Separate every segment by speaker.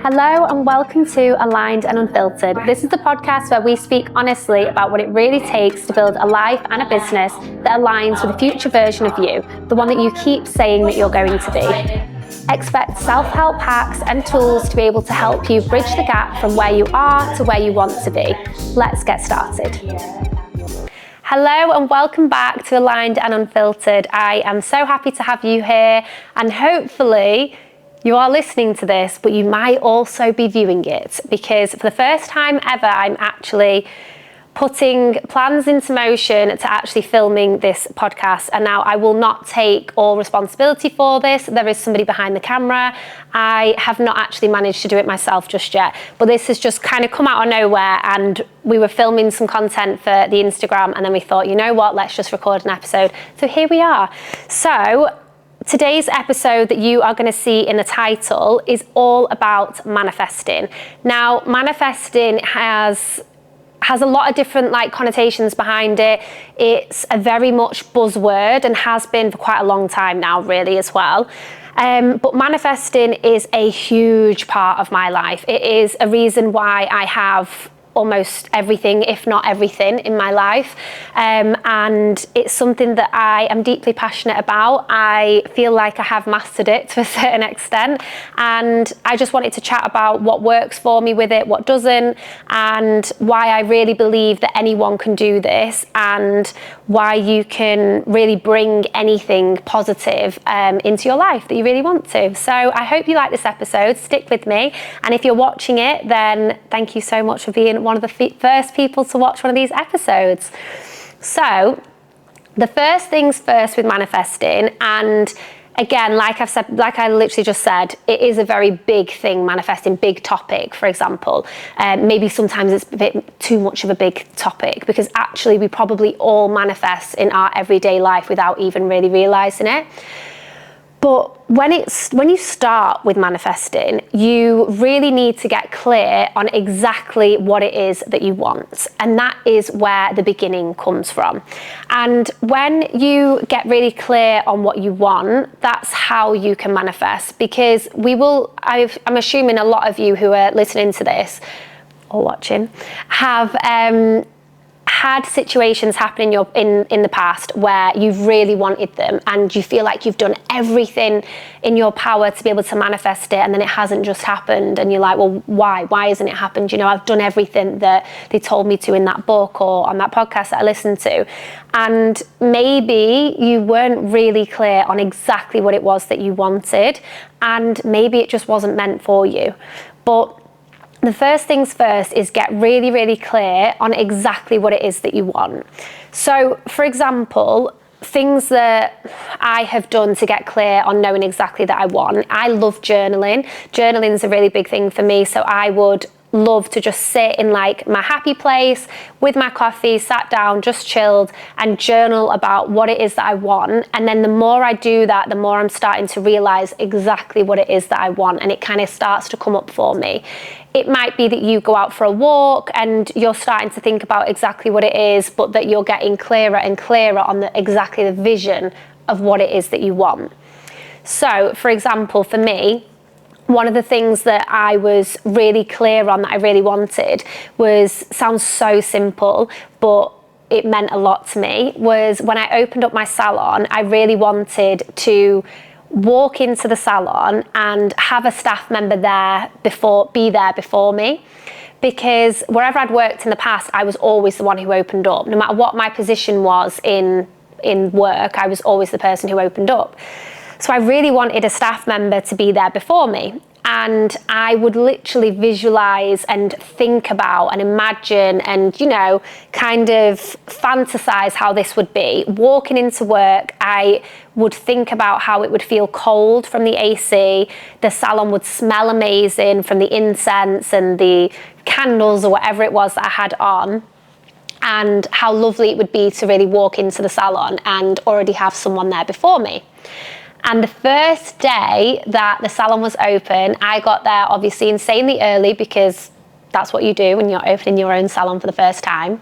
Speaker 1: Hello and welcome to Aligned and Unfiltered. This is the podcast where we speak honestly about what it really takes to build a life and a business that aligns with the future version of you, the one that you keep saying that you're going to be. Expect self-help hacks and tools to be able to help you bridge the gap from where you are to where you want to be. Let's get started. Hello and welcome back to Aligned and Unfiltered. I am so happy to have you here, and hopefully you are listening to this, but you might also be viewing it, because for the first time ever, I'm actually putting plans into motion to actually filming this podcast. And now I will not take all responsibility for this. There is somebody behind the camera. I have not actually managed to do it myself just yet, but this has just kind of come out of nowhere, and we were filming some content for the Instagram, and then we thought, you know what, let's just record an episode. So here we are. So today's episode that you are going to see in the title is all about manifesting. Now, manifesting has a lot of different connotations behind it. It's a very much buzzword and has been for quite a long time now, really, as well. But manifesting is a huge part of my life. It is a reason why I have almost everything, if not everything, in my life. And it's something that I am deeply passionate about. I feel like I have mastered it to a certain extent. And I just wanted to chat about what works for me with it, what doesn't, and why I really believe that anyone can do this, and why you can really bring anything positive into your life that you really want to. So I hope you like this episode. Stick with me. And if you're watching it, then thank you so much for being one of the first people to watch one of these episodes. So the first things first with manifesting, and again, like I've said, like I literally just said, it is a very big thing, manifesting, big topic, for example. Maybe sometimes it's a bit too much of a big topic, because actually we probably all manifest in our everyday life without even really realizing it. But when you start with manifesting, you really need to get clear on exactly what it is that you want. And that is where the beginning comes from. And when you get really clear on what you want, that's how you can manifest. Because I'm assuming a lot of you who are listening to this or watching have had situations happen in the past where you've really wanted them, and you feel like you've done everything in your power to be able to manifest it, and then it hasn't just happened, and you're like, well, why hasn't it happened? You know, I've done everything that they told me to in that book or on that podcast that I listened to. And maybe you weren't really clear on exactly what it was that you wanted, and maybe it just wasn't meant for you. But the first things first is get really, really clear on exactly what it is that you want. So, for example, things that I have done to get clear on knowing exactly that I want. I love journaling. Journaling is a really big thing for me. So I would love to just sit in my happy place with my coffee, sat down, just chilled, and journal about what it is that I want. And then the more I do that, the more I'm starting to realize exactly what it is that I want, and it kind of starts to come up for me. It might be that you go out for a walk and you're starting to think about exactly what it is, but that you're getting clearer and clearer on exactly the vision of what it is that you want. So, for example, for me, one of the things that I was really clear on that I really wanted sounds so simple, but it meant a lot to me, was when I opened up my salon, I really wanted to walk into the salon and have a staff member be there before me. Because wherever I'd worked in the past, I was always the one who opened up. No matter what my position was in work, I was always the person who opened up. So I really wanted a staff member to be there before me. And I would literally visualize and think about and imagine and, kind of fantasize how this would be. Walking into work, I would think about how it would feel cold from the AC. The salon would smell amazing from the incense and the candles or whatever it was that I had on. And how lovely it would be to really walk into the salon and already have someone there before me. And the first day that the salon was open, I got there obviously insanely early, because that's what you do when you're opening your own salon for the first time.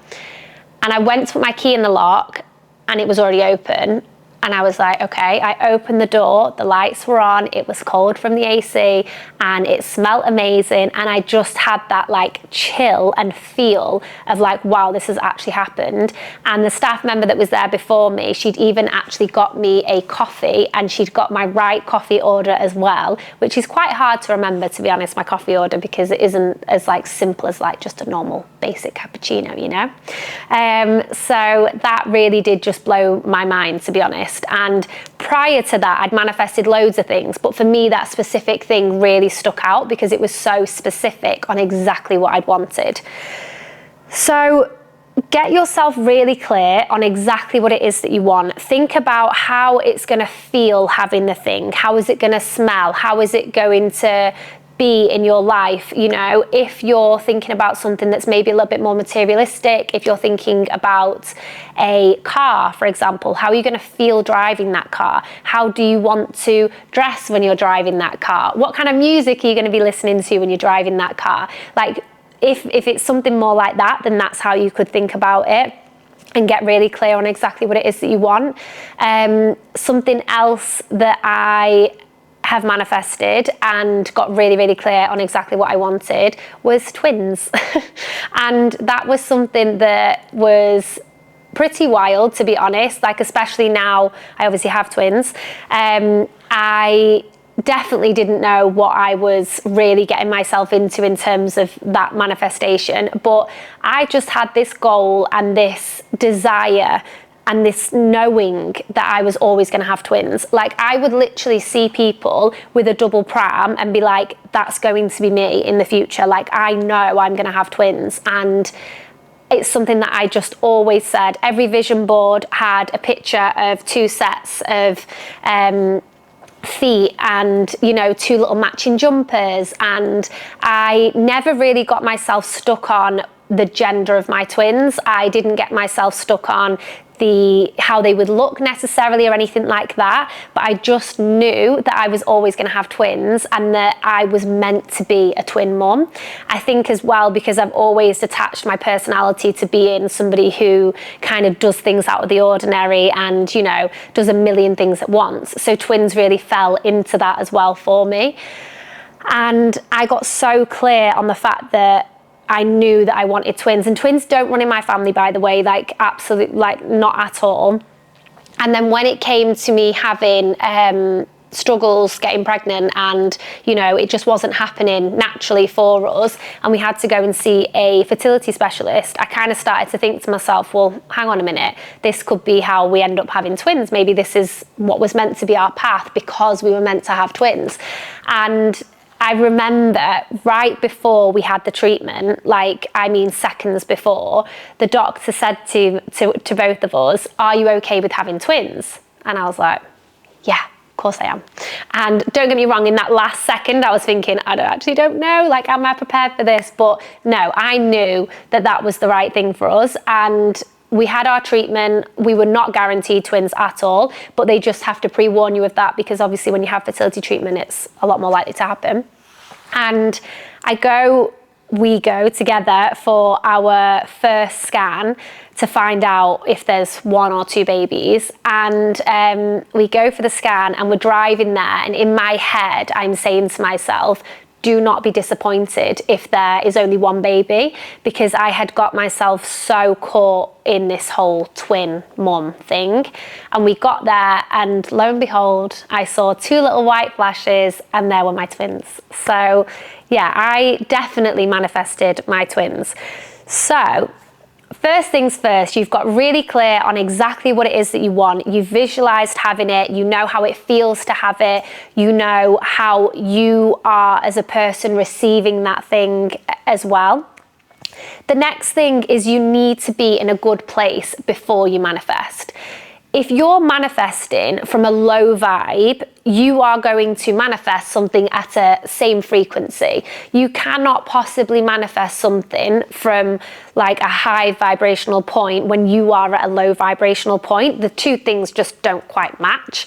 Speaker 1: And I went to put my key in the lock and it was already open. And I was like, okay. I opened the door, the lights were on, it was cold from the AC, and it smelled amazing. And I just had that like chill and feel of like, wow, this has actually happened. And the staff member that was there before me, she'd even actually got me a coffee, and she'd got my right coffee order as well, which is quite hard to remember, to be honest, my coffee order, because it isn't as like simple as like just a normal basic cappuccino, you know? So that really did just blow my mind, to be honest. And prior to that, I'd manifested loads of things, but for me, that specific thing really stuck out because it was so specific on exactly what I'd wanted. So get yourself really clear on exactly what it is that you want. Think about how it's going to feel having the thing. How is it going to smell? How is it going to be in your life? You know, if you're thinking about something that's maybe a little bit more materialistic, if you're thinking about a car, for example, how are you going to feel driving that car? How do you want to dress when you're driving that car? What kind of music are you going to be listening to when you're driving that car? Like, if it's something more like that, then that's how you could think about it and get really clear on exactly what it is that you want. Something else that I have manifested and got really, really clear on exactly what I wanted was twins. And that was something that was pretty wild, to be honest, like especially now I obviously have twins. I definitely didn't know what I was really getting myself into in terms of that manifestation, but I just had this goal and this desire and this knowing that I was always going to have twins. Like, I would literally see people with a double pram and be like, that's going to be me in the future. Like, I know I'm going to have twins. And it's something that I just always said. Every vision board had a picture of two sets of feet and, you know, two little matching jumpers. And I never really got myself stuck on the gender of my twins. I didn't get myself stuck on how they would look necessarily or anything like that, but I just knew that I was always going to have twins and that I was meant to be a twin mum. I think as well because I've always attached my personality to being somebody who kind of does things out of the ordinary and, you know, does a million things at once. So twins really fell into that as well for me. And I got so clear on the fact that I knew that I wanted twins, and twins don't run in my family, by the way, like absolutely, like not at all. And then when it came to me having struggles getting pregnant and, you know, it just wasn't happening naturally for us and we had to go and see a fertility specialist, I kind of started to think to myself, well, hang on a minute, this could be how we end up having twins. Maybe this is what was meant to be our path because we were meant to have twins. And I remember right before we had the treatment, like, I mean, seconds before, the doctor said to both of us, are you okay with having twins? And I was like, yeah, of course I am. And don't get me wrong, in that last second, I was thinking, I don't know, like, am I prepared for this? But no, I knew that that was the right thing for us. And we had our treatment. We were not guaranteed twins at all, but they just have to pre-warn you of that because obviously when you have fertility treatment, it's a lot more likely to happen. And we go together for our first scan to find out if there's one or two babies. And we go for the scan and we're driving there. And in my head, I'm saying to myself, do not be disappointed if there is only one baby, because I had got myself so caught in this whole twin mum thing. And we got there and lo and behold, I saw two little white flashes and there were my twins. So yeah, I definitely manifested my twins. So first things first, you've got really clear on exactly what it is that you want. You've visualized having it. You know how it feels to have it. You know how you are as a person receiving that thing as well. The next thing is you need to be in a good place before you manifest. If you're manifesting from a low vibe, you are going to manifest something at a same frequency. You cannot possibly manifest something from like a high vibrational point when you are at a low vibrational point. The two things just don't quite match.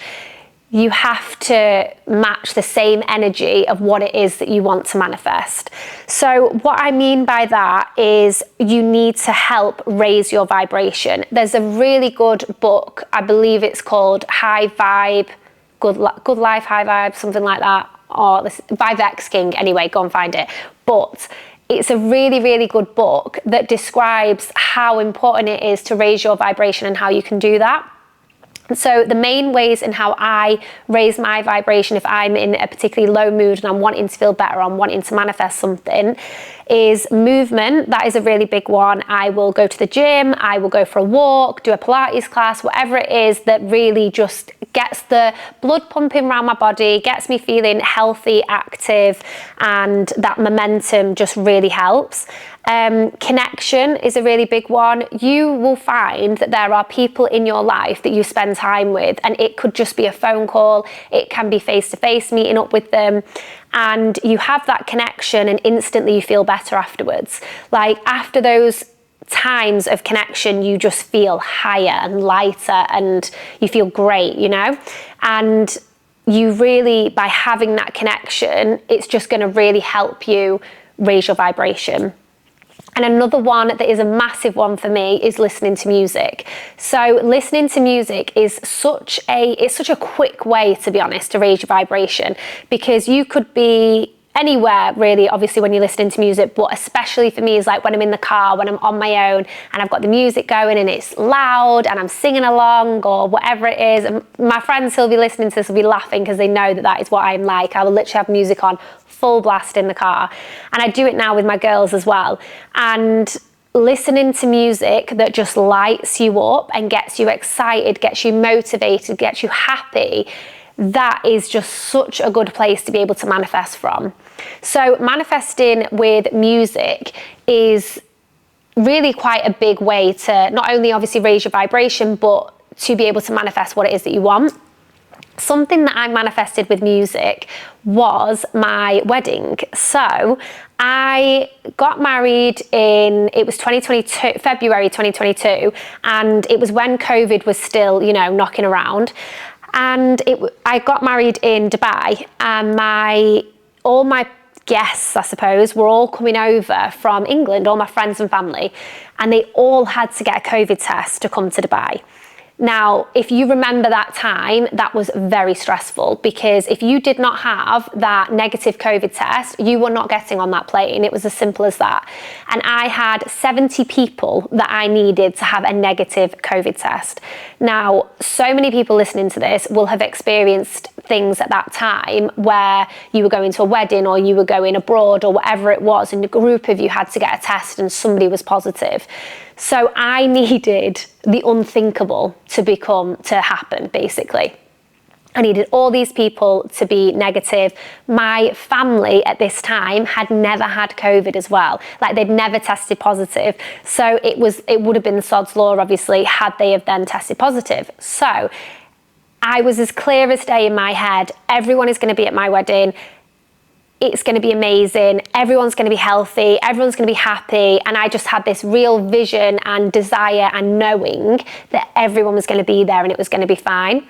Speaker 1: you have to match the same energy of what it is that you want to manifest. So what I mean by that is you need to help raise your vibration. There's a really good book, I believe it's called High Vibe, Good Life, High Vibe, something like that, or by Vex King. Anyway, go and find it. But it's a really, really good book that describes how important it is to raise your vibration and how you can do that. So the main ways in how I raise my vibration if I'm in a particularly low mood and I'm wanting to feel better, I'm wanting to manifest something, is movement. That is a really big one. I will go to the gym, I will go for a walk, do a Pilates class, whatever it is that really just gets the blood pumping around my body, gets me feeling healthy, active, and that momentum just really helps. Connection is a really big one. You will find that there are people in your life that you spend time with, and it could just be a phone call, it can be face-to-face meeting up with them, and you have that connection and instantly you feel better afterwards. Like after those times of connection, you just feel higher and lighter and you feel great, you know? And you really, by having that connection, it's just going to really help you raise your vibration. And another one that is a massive one for me is listening to music. So listening to music is such a quick way, to be honest, to raise your vibration, because you could be anywhere really, obviously, when you're listening to music, but especially for me is like when I'm in the car, when I'm on my own and I've got the music going and it's loud and I'm singing along or whatever it is. And my friends who'll be listening to this will be laughing because they know that that is what I'm like. I will literally have music on full blast in the car. And I do it now with my girls as well. And listening to music that just lights you up and gets you excited, gets you motivated, gets you happy, that is just such a good place to be able to manifest from. So manifesting with music is really quite a big way to not only obviously raise your vibration, but to be able to manifest what it is that you want. Something that I manifested with music was my wedding. So I got married it was 2022, February 2022, and it was when COVID was still, knocking around. And I got married in Dubai, and all my guests, I suppose, were all coming over from England, all my friends and family, and they all had to get a COVID test to come to Dubai. Now, if you remember that time, that was very stressful, because if you did not have that negative COVID test, you were not getting on that plane. It was as simple as that. And I had 70 people that I needed to have a negative COVID test. Now, so many people listening to this will have experienced things at that time where you were going to a wedding or you were going abroad or whatever it was, and a group of you had to get a test and somebody was positive. So I needed the unthinkable to happen, basically. I needed all these people to be negative. My family at this time had never had COVID as well. Like, they'd never tested positive. So it would have been sod's law, obviously, had they have then tested positive. So I was as clear as day in my head. Everyone is going to be at my wedding. It's going to be amazing. Everyone's going to be healthy. Everyone's going to be happy. And I just had this real vision and desire and knowing that everyone was going to be there and it was going to be fine.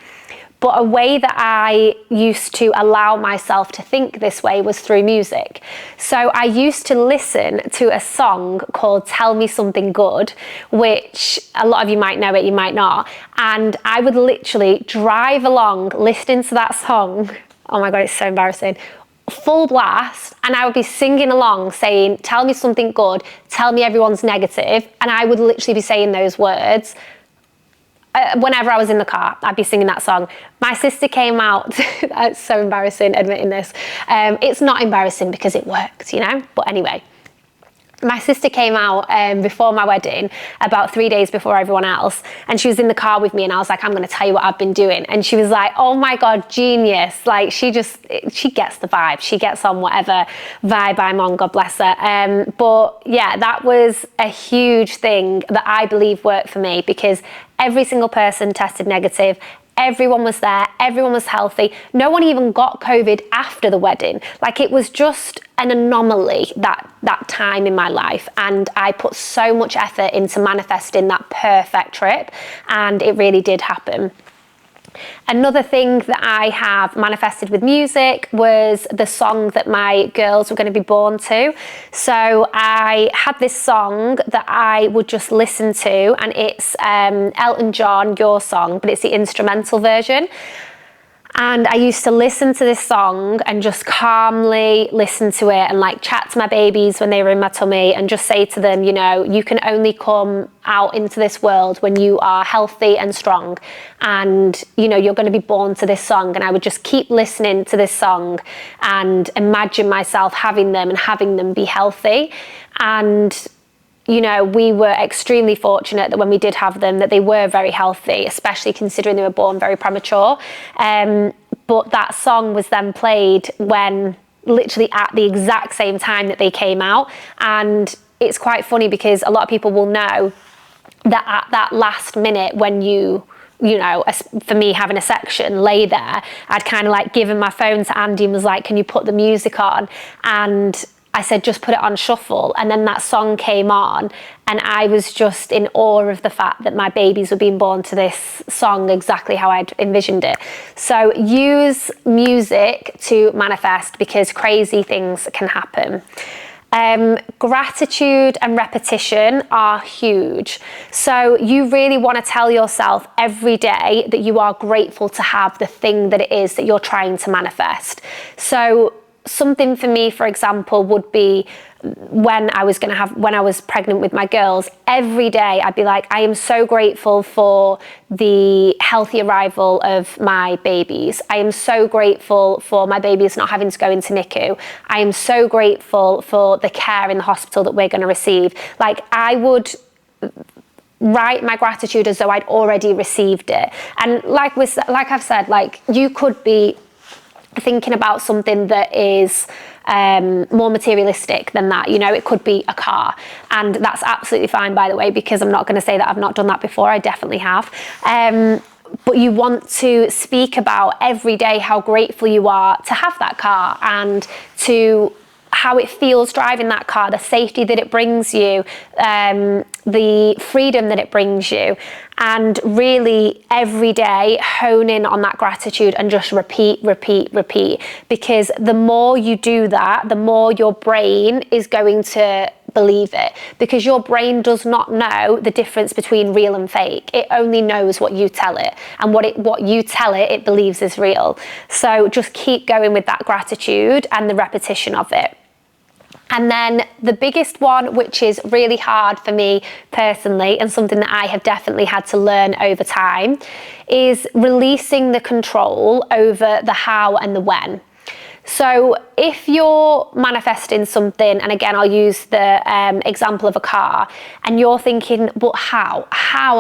Speaker 1: But a way that I used to allow myself to think this way was through music. So I used to listen to a song called Tell Me Something Good, which a lot of you might know it, you might not. And I would literally drive along listening to that song. Oh my God, it's so embarrassing. Full blast, and I would be singing along saying, tell me something good, tell me everyone's negative, and I would literally be saying those words. Whenever I was in the car, I'd be singing that song. My sister came out, it's so embarrassing admitting this. It's not embarrassing because it worked, but anyway. My sister came out before my wedding, about 3 days before everyone else, and she was in the car with me, and I was like, I'm going to tell you what I've been doing. And she was like, oh my God, genius. Like, she gets the vibe. She gets on whatever vibe I'm on, God bless her. But yeah, that was a huge thing that I believe worked for me, because every single person tested negative. Everyone was there, everyone was healthy. No one even got COVID after the wedding. Like, it was just an anomaly that time in my life. And I put so much effort into manifesting that perfect trip, and it really did happen. Another thing that I have manifested with music was the song that my girls were going to be born to. So I had this song that I would just listen to, and it's Elton John, Your Song, but it's the instrumental version. And I used to listen to this song and just calmly listen to it and like chat to my babies when they were in my tummy and just say to them, you know, you can only come out into this world when you are healthy and strong. And, you know, you're going to be born to this song. And I would just keep listening to this song and imagine myself having them and having them be healthy. And you know, we were extremely fortunate that when we did have them, that they were very healthy, especially considering they were born very premature. But that song was then played when literally at the exact same time that they came out. And it's quite funny because a lot of people will know that at that last minute when you know, for me having a section lay there, I'd kind of like given my phone to Andy and was like, can you put the music on? And I said, just put it on shuffle. And then that song came on and I was just in awe of the fact that my babies were being born to this song exactly how I'd envisioned it. So use music to manifest because crazy things can happen. Gratitude and repetition are huge. So you really want to tell yourself every day that you are grateful to have the thing that it is that you're trying to manifest. So something for me, for example, would be when I was pregnant with my girls, every day I'd be like, I am so grateful for the healthy arrival of my babies. I am so grateful for my babies not having to go into NICU. I am so grateful for the care in the hospital that we're going to receive. Like, I would write my gratitude as though I'd already received it. And like I've said, like, you could be thinking about something that is more materialistic than that. You know, it could be a car, and that's absolutely fine, by the way, because I'm not going to say that I've not done that before. I definitely have. But you want to speak about every day how grateful you are to have that car and to how it feels driving that car, the safety that it brings you, the freedom that it brings you. And really every day hone in on that gratitude and just repeat. Because the more you do that, the more your brain is going to believe it, because your brain does not know the difference between real and fake. It only knows what you tell it, and what you tell it, it believes is real. So just keep going with that gratitude and the repetition of it. And then the biggest one, which is really hard for me personally and something that I have definitely had to learn over time, is releasing the control over the how and the when. So if you're manifesting something, and again, I'll use the example of a car, and you're thinking, but how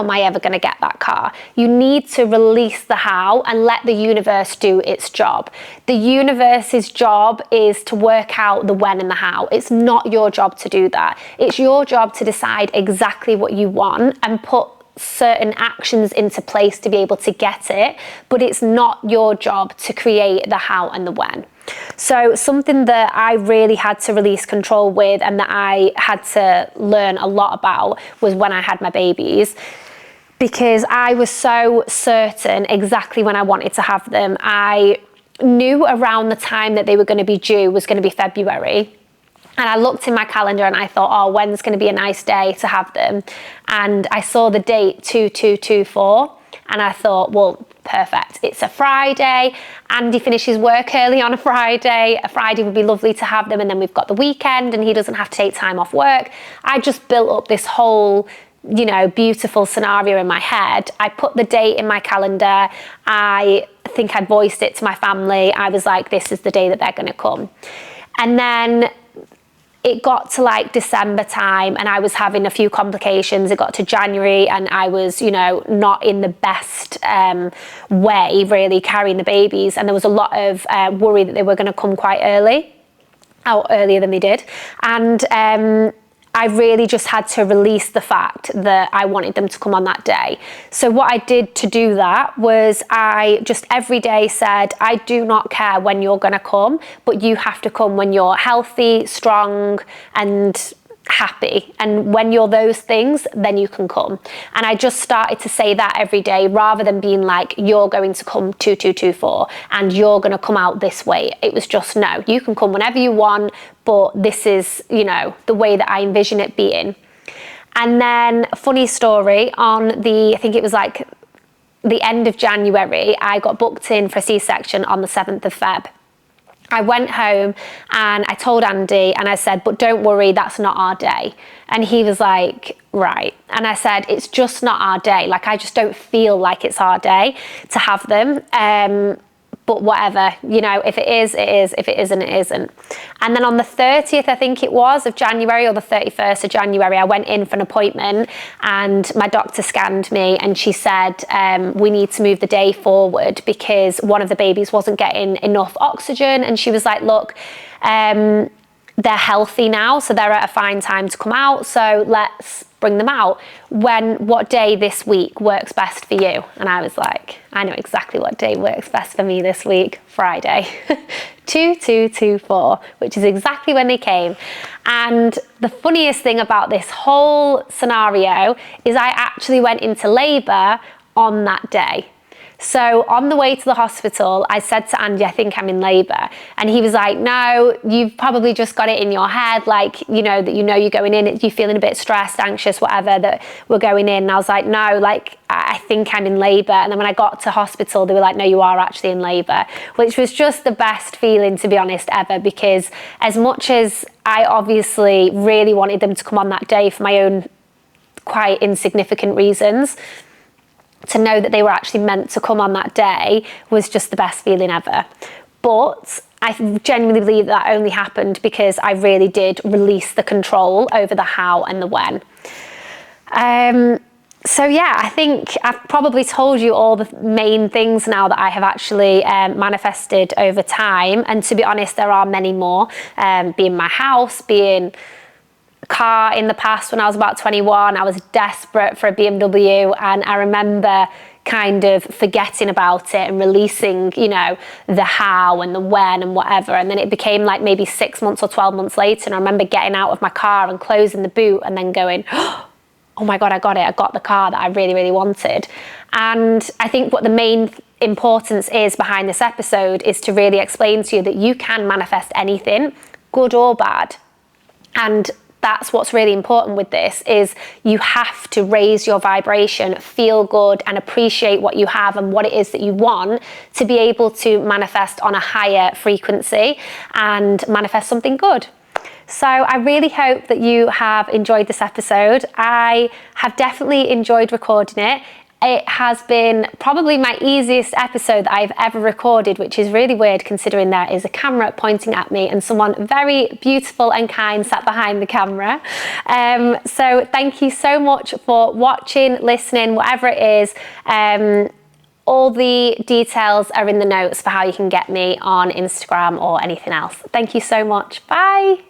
Speaker 1: am I ever going to get that car? You need to release the how and let the universe do its job. The universe's job is to work out the when and the how. It's not your job to do that. It's your job to decide exactly what you want and put certain actions into place to be able to get it, but it's not your job to create the how and the when. So something that I really had to release control with and that I had to learn a lot about was when I had my babies, because I was so certain exactly when I wanted to have them. I knew around the time that they were going to be due was going to be February. And I looked in my calendar and I thought, oh, when's going to be a nice day to have them? And I saw the date 2224 and I thought, well, perfect. It's a Friday. Andy finishes work early on a Friday. A Friday would be lovely to have them. And then we've got the weekend and he doesn't have to take time off work. I just built up this whole, you know, beautiful scenario in my head. I put the date in my calendar. I think I'd voiced it to my family. I was like, this is the day that they're going to come. And then it got to like December time and I was having a few complications. It got to January and I was, you know, not in the best way really carrying the babies. And there was a lot of worry that they were going to come quite early, out earlier than they did. And I really just had to release the fact that I wanted them to come on that day. So what I did to do that was I just every day said, I do not care when you're going to come, but you have to come when you're healthy, strong, and happy, and when you're those things, then you can come. And I just started to say that every day, rather than being like, you're going to come 2224 and you're going to come out this way. It was just, no, you can come whenever you want, but this is, you know, the way that I envision it being. And then, funny story, on the, I think it was like the end of January, I got booked in for a C-section on the 7th of Feb. I went home and I told Andy, and I said, but don't worry, that's not our day. And he was like, right. And I said, it's just not our day. Like, I just don't feel like it's our day to have them. But whatever, you know, if it is, it is. If it isn't, it isn't. And then on the 30th, I think it was, of January, or the 31st of January, I went in for an appointment, and my doctor scanned me, and she said, we need to move the day forward because one of the babies wasn't getting enough oxygen. And she was like, look, they're healthy now, so they're at a fine time to come out, so let's bring them out. What day this week works best for you? And I was like, I know exactly what day works best for me this week. Friday. 2224, which is exactly when they came. And the funniest thing about this whole scenario is I actually went into labour on that day. So on the way to the hospital, I said to Andy, I think I'm in labour. And he was like, no, you've probably just got it in your head. Like, you know, that you know you're going in, you're feeling a bit stressed, anxious, whatever, that we're going in. And I was like, no, like, I think I'm in labour. And then when I got to hospital, they were like, no, you are actually in labour, which was just the best feeling, to be honest, ever. Because as much as I obviously really wanted them to come on that day for my own quite insignificant reasons, to know that they were actually meant to come on that day was just the best feeling ever. But I genuinely believe that only happened because I really did release the control over the how and the when. So yeah, I think I've probably told you all the main things now that I have actually manifested over time. And to be honest, there are many more, being my house, being car. In the past, when I was about 21, I was desperate for a BMW, and I remember kind of forgetting about it and releasing, you know, the how and the when and whatever. And then it became like maybe 6 months or 12 months later, and I remember getting out of my car and closing the boot and then going, oh my God, I got it. I got the car that I really, really wanted. And I think what the main importance is behind this episode is to really explain to you that you can manifest anything, good or bad. And that's what's really important with this, is you have to raise your vibration, feel good, and appreciate what you have and what it is that you want to be able to manifest on a higher frequency and manifest something good. So I really hope that you have enjoyed this episode. I have definitely enjoyed recording it. It has been probably my easiest episode that I've ever recorded, which is really weird considering there is a camera pointing at me and someone very beautiful and kind sat behind the camera. So thank you so much for watching, listening, whatever it is. All the details are in the notes for how you can get me on Instagram or anything else. Thank you so much. Bye.